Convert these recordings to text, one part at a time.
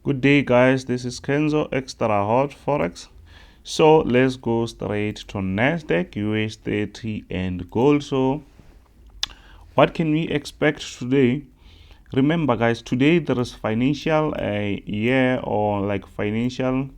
Good day, guys. This is Kenzo Extra Hot Forex. So let's go straight to NASDAQ, US30 and gold. So what can we expect today? Remember, guys, today there is financial year or like financial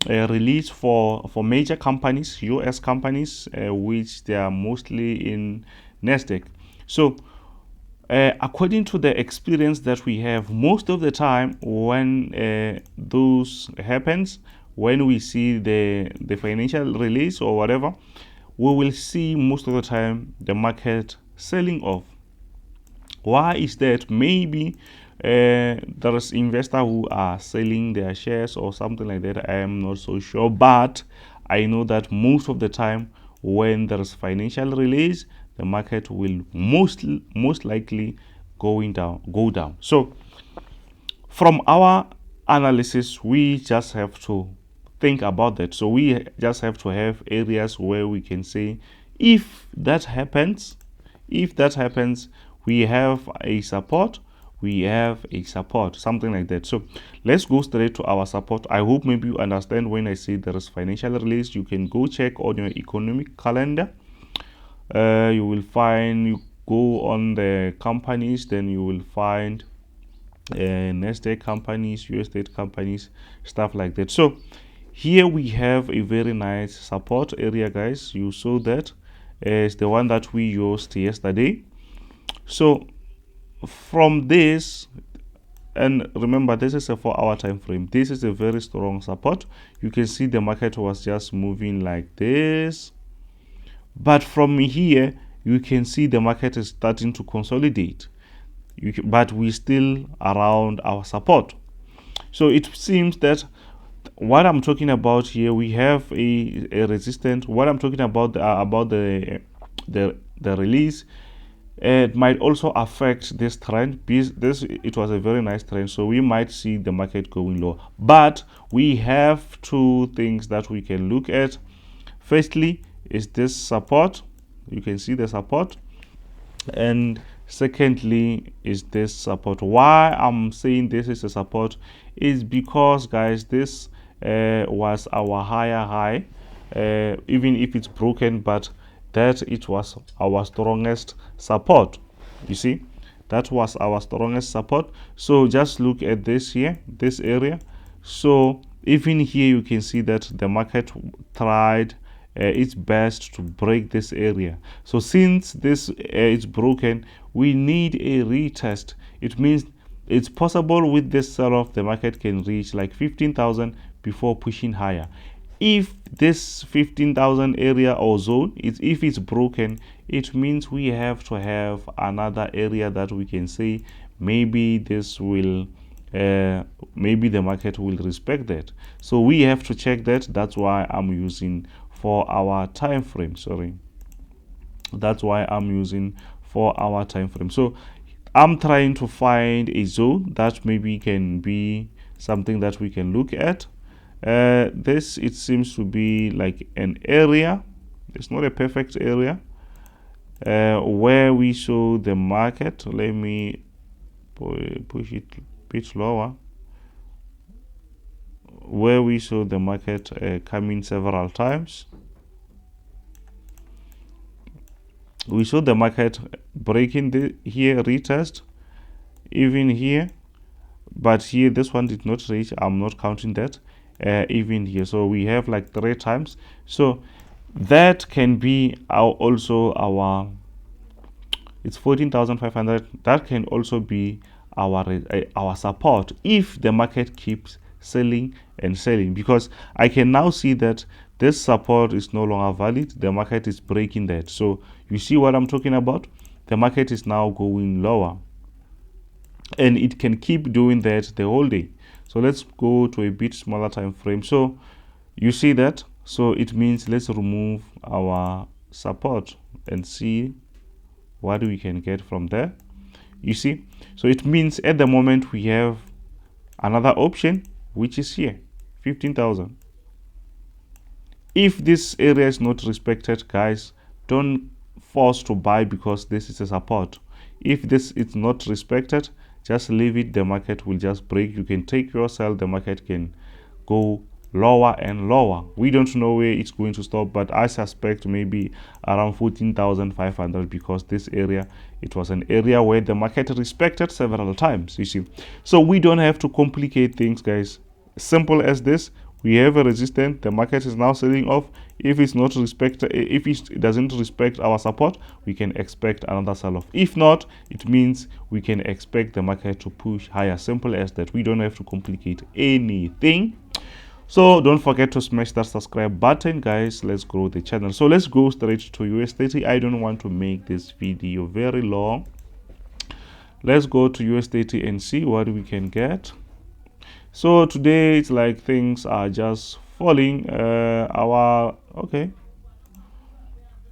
release for major companies, US companies, which they are mostly in NASDAQ. So according to the experience that we have, most of the time when those happens, when we see the financial release or whatever, we will see most of the time the market selling off. Why is that? Maybe there is investor who are selling their shares or something like that. I am not so sure, but I know that most of the time when there is financial release, the market will most likely go down. So from our analysis, we just have to think about that. So we just have to have areas where we can say, if that happens, we have a support, something like that. So let's go straight to our support. I hope maybe you understand when I say there is financial release. You can go check on your economic calendar. You will find, you go on the companies, then you will find NASDAQ companies, US state companies, stuff like that. So here we have a very nice support area, guys. You saw that is the one that we used yesterday. So from this, and remember, this is a 4-hour time frame, this is a very strong support. You can see the market was just moving like this, but from here you can see the market is starting to consolidate, but we still around our support. So it seems that what I'm talking about here, we have a resistance. What I'm talking about the release, it might also affect this trend. It was a very nice trend, so we might see the market going low, but we have two things that we can look at. Firstly is this support. You can see the support, and secondly is this support. Why I'm saying this is a support is because, guys, this was our higher high, even if it's broken, but that it was our strongest support. You see, that was our strongest support. So just look at this here, this area. So even here you can see that the market tried its best to break this area. So since this is broken, we need a retest. It means it's possible with this sell-off the market can reach like 15,000 before pushing higher. If this 15,000 area or zone, if it's broken, it means we have to have another area that we can say maybe this will maybe the market will respect that. So we have to check that. That's why I'm using 4-hour time frame. That's why I'm using 4-hour time frame. So I'm trying to find a zone that maybe can be something that we can look at. This, it seems to be like an area. It's not a perfect area where we show the market. Let me push it a bit lower, where we saw the market coming several times. We saw the market breaking here, retest, even here, but here this one did not reach. I'm not counting that. Even here, so we have like 3 times. So that can be also our, it's 14,500. That can also be our support if the market keeps selling and selling, because I can now see that this support is no longer valid. The market is breaking that. So you see what I'm talking about? The market is now going lower, and it can keep doing that the whole day. So let's go to a bit smaller time frame. So you see that, so it means let's remove our support and see what we can get from there. You see, so it means at the moment we have another option, which is here, 15,000. If this area is not respected, guys, don't force to buy because this is a support. If this is not respected, just leave it. The market will just break. You can take your sell. The market can go lower and lower. We don't know where it's going to stop, but I suspect maybe around 14,500, because this area, it was an area where the market respected several times, you see. So we don't have to complicate things, guys. Simple as this. We have a resistance. The market is now selling off. If it's not respected, if it doesn't respect our support, we can expect another sell-off. If not, it means we can expect the market to push higher. Simple as that. We don't have to complicate anything. So don't forget to smash that subscribe button, guys. Let's grow the channel. So let's go straight to US30. I don't want to make this video very long. Let's go to US30 and see what we can get. So today it's like things are just falling. Okay,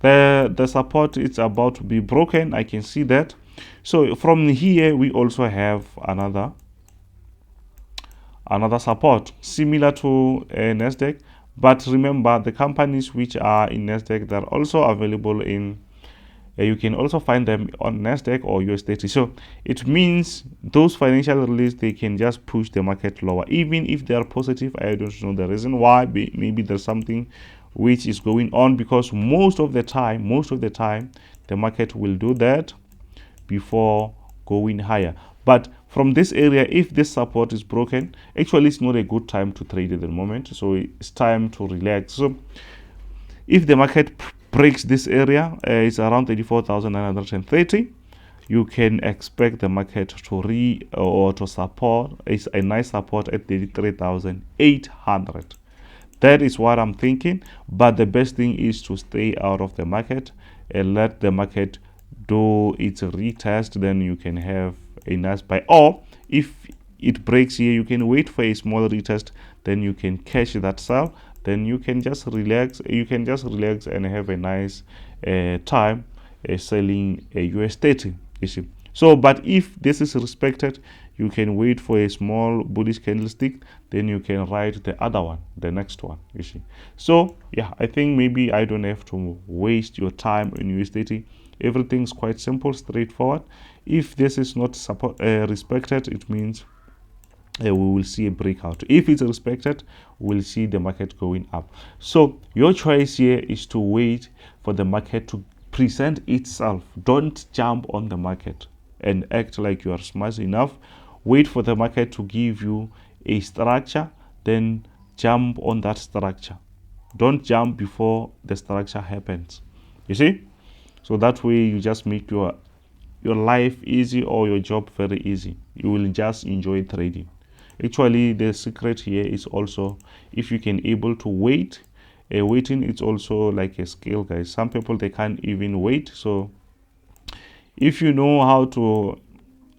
the support is about to be broken. I can see that. So from here we also have another support similar to NASDAQ, but remember, the companies which are in NASDAQ, they're also available in you can also find them on NASDAQ or US30. So it means those financial release, they can just push the market lower, even if they are positive. I don't know the reason why. Maybe there's something which is going on, because most of the time the market will do that before going higher. But from this area, if this support is broken, actually it's not a good time to trade at the moment. So it's time to relax. So if the market breaks this area, it's around 34,930, you can expect the market to support. It's a nice support at 33,800. That is what I'm thinking. But the best thing is to stay out of the market and let the market do its retest. Then you can have a nice buy. Or if it breaks here, you can wait for a small retest, then you can catch that sell. Then you can just relax. You can just relax and have a nice time selling a US30, you see. So but if this is respected, you can wait for a small bullish candlestick, then you can ride the other one, the next one, you see. So yeah, I think maybe I don't have to waste your time in US30. Everything's quite simple, straightforward. If this is not respected, it means we will see a breakout. If it's respected, we'll see the market going up. So your choice here is to wait for the market to present itself. Don't jump on the market and act like you are smart enough. Wait for the market to give you a structure, then jump on that structure. Don't jump before the structure happens, you see. So that way you just make your life easy, or your job very easy. You will just enjoy trading. Actually, the secret here is also, if you can able to wait. Waiting, it's also like a skill, guys. Some people, they can't even wait. So if you know how to,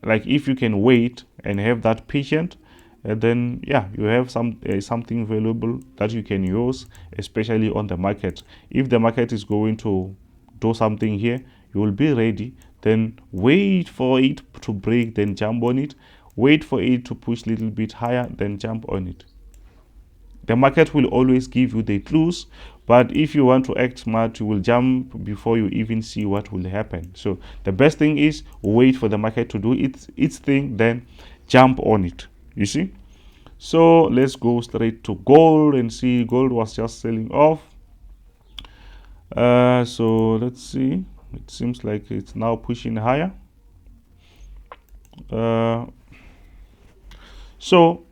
like, if you can wait and have that patience, then yeah, you have something valuable that you can use, especially on the market. If the market is going to do something here, you will be ready. Then wait for it to break, then jump on it. Wait for it to push a little bit higher, then jump on it. The market will always give you the clues, but if you want to act smart, you will jump before you even see what will happen. So the best thing is wait for the market to do its thing, then jump on it, you see. So let's go straight to gold and see. Gold was just selling off. So let's see. It seems like it's now pushing higher. So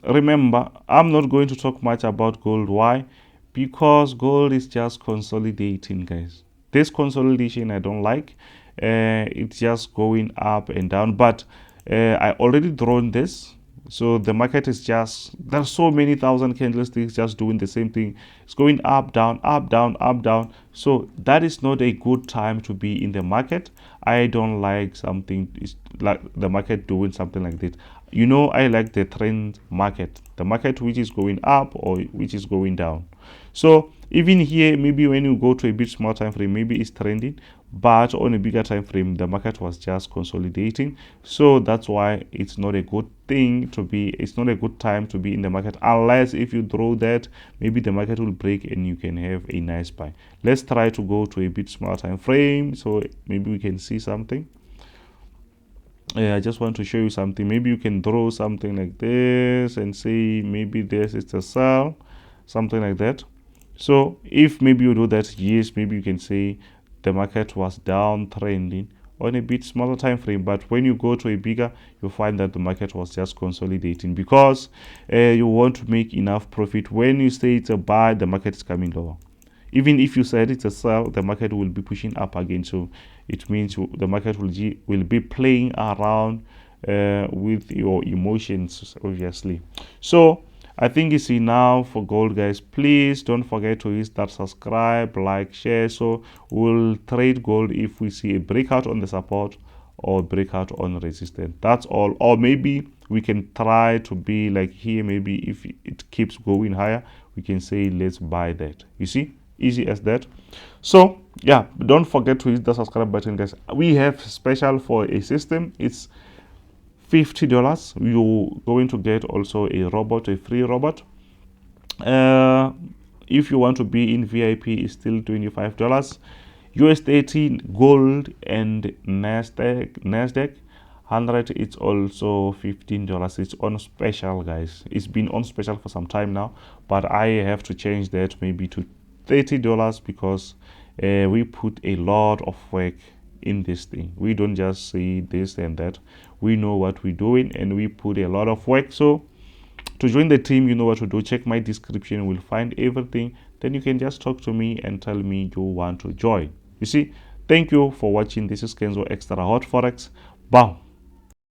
remember, I'm not going to talk much about gold. Why? Because gold is just consolidating, guys. This consolidation I don't like. It's just going up and down, but I already drawn this. So the market is just, there's so many thousand candlesticks just doing the same thing. It's going up, down, up, down, up, down. So that is not a good time to be in the market. I don't like something like the market doing something like this. You know, I like the trend market, the market which is going up or which is going down. So even here, maybe when you go to a bit small time frame, maybe it's trending, but on a bigger time frame, the market was just consolidating. So that's why it's not a good thing to be, it's not a good time to be in the market, unless if you draw that, maybe the market will break and you can have a nice buy. Let's try to go to a bit small time frame, so maybe we can see something. I just want to show you something. Maybe you can draw something like this and say maybe this is the sell, something like that. So if maybe you do that, yes, maybe you can say the market was downtrending on a bit smaller time frame, but when you go to a bigger, you find that the market was just consolidating, because you want to make enough profit. When you say it's a buy, the market is coming lower. Even if you said it's a sell, the market will be pushing up again. So it means the market will be playing around with your emotions, obviously. So I think it's enough for gold, guys. Please don't forget to hit that subscribe, like, share. So we'll trade gold if we see a breakout on the support or breakout on resistance. That's all. Or maybe we can try to be like here. Maybe if it keeps going higher, we can say let's buy that. You see, easy as that. So yeah, don't forget to hit the subscribe button, guys. We have special for a system. It's $50. You're going to get also a robot, a free robot. If you want to be in VIP, it's still $25. US30 gold and NASDAQ 100, it's also $15. It's on special, guys. It's been on special for some time now, but I have to change that maybe to $30 because we put a lot of work in this thing. We don't just say this and that. We know what we're doing and we put a lot of work. So to join the team, you know what to do. Check my description, you will find everything. Then you can just talk to me and tell me you want to join. You see, thank you for watching. This is Kenzo Extra Hot Forex. Bye.